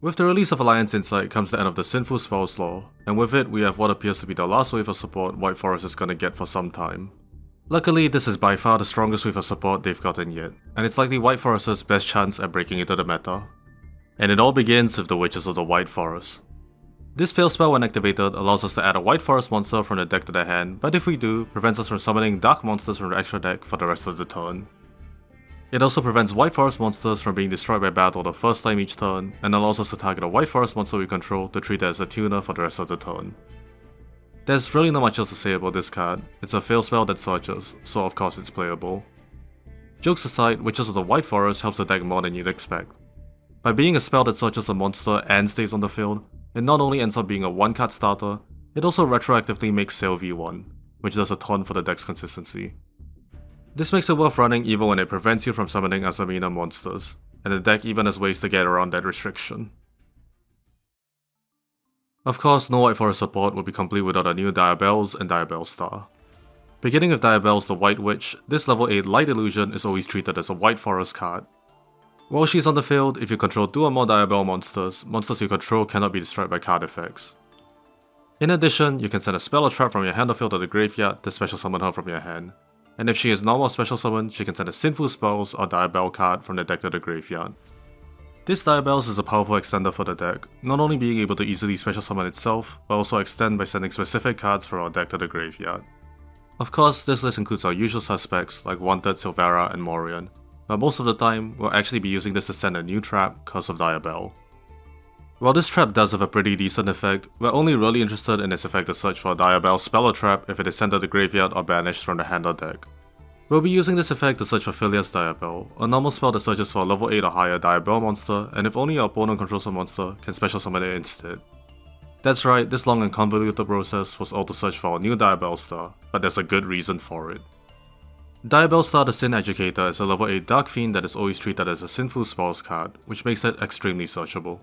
With the release of Alliance Insight comes the end of the Sinful Spells lore, and with it we have what appears to be the last wave of support White Forest is gonna get for some time. Luckily, this is by far the strongest wave of support they've gotten yet, and it's likely White Forest's best chance at breaking into the meta. And it all begins with the Witches of the White Forest. This fail spell when activated allows us to add a White Forest monster from the deck to the hand, but if we do, prevents us from summoning dark monsters from the extra deck for the rest of the turn. It also prevents White Forest monsters from being destroyed by battle the first time each turn, and allows us to target a White Forest monster we control to treat it as a tuner for the rest of the turn. There's really not much else to say about this card. It's a fail spell that searches, so of course it's playable. Jokes aside, Witches of the White Forest helps the deck more than you'd expect. By being a spell that searches a monster and stays on the field, it not only ends up being a 1-card starter, it also retroactively makes Sail V1, which does a ton for the deck's consistency. This makes it worth running even when it prevents you from summoning Azamina monsters, and the deck even has ways to get around that restriction. Of course, no White Forest support would be complete without a new Diabellestar and Diabellestar. Beginning with Diabellestar the White Witch, this level 8 Light Illusion is always treated as a White Forest card. While she's on the field, if you control 2 or more Diabell monsters, monsters you control cannot be destroyed by card effects. In addition, you can send a spell or trap from your hand or field to the graveyard to special summon her from your hand. And if she is normal special summon, she can send a Sinful Spells or Diabell card from the deck to the graveyard. This Diabellestar is a powerful extender for the deck, not only being able to easily special summon itself, but also extend by sending specific cards from our deck to the graveyard. Of course, this list includes our usual suspects like Wanted, Silvera, and Morion, but most of the time, we'll actually be using this to send a new trap, Curse of Diabell. While this trap does have a pretty decent effect, we're only really interested in its effect to search for a Diabell spell or trap if it is sent to the graveyard or banished from the hand or deck. We'll be using this effect to search for Filia's Diabell, a normal spell that searches for a level 8 or higher Diabell monster, and if only your opponent controls a monster, can special summon it instead. That's right, this long and convoluted process was all to search for a new Diabellestar, but there's a good reason for it. Diabellestar the Sin Educator is a level 8 Dark Fiend that is always treated as a Sinful Spells card, which makes it extremely searchable.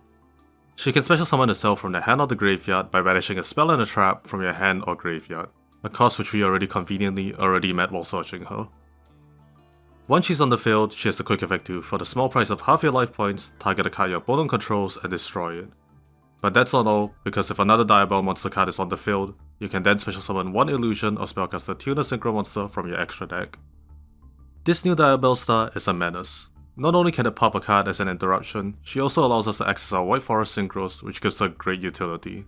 She can special summon herself from the hand or the graveyard by banishing a spell and a trap from your hand or graveyard, a cost which we conveniently met while searching her. Once she's on the field, she has the quick effect to, for the small price of half your life points, target a card your opponent controls and destroy it. But that's not all, because if another Diabell monster card is on the field, you can then special summon one illusion or spellcaster tuner synchro monster from your extra deck. This new Diabellestar is a menace. Not only can it pop a card as an interruption, she also allows us to access our White Forest synchros, which gives her great utility.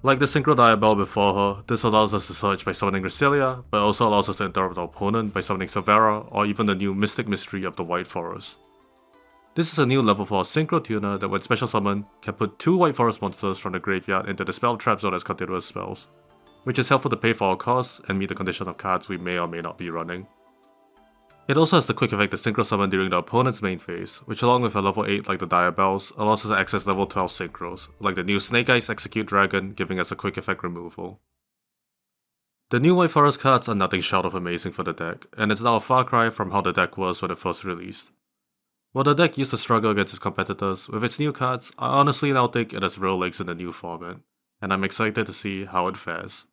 Like the Synchro Diabell before her, this allows us to search by summoning Gracilia, but also allows us to interrupt our opponent by summoning Silvera or even the new Mystic Mystery of the White Forest. This is a new level for a Synchro Tuner that when special summoned, can put 2 White Forest monsters from the graveyard into the spell trap zone as continuous spells, which is helpful to pay for our costs and meet the condition of cards we may or may not be running. It also has the quick effect to synchro summon during the opponent's main phase, which along with a level 8 like the Diabells, allows us to access level 12 synchros, like the new Snake Eyes Execute Dragon giving us a quick effect removal. The new White Forest cards are nothing short of amazing for the deck, and it's now a far cry from how the deck was when it first released. While the deck used to struggle against its competitors, with its new cards, I honestly now think it has real legs in the new format, and I'm excited to see how it fares.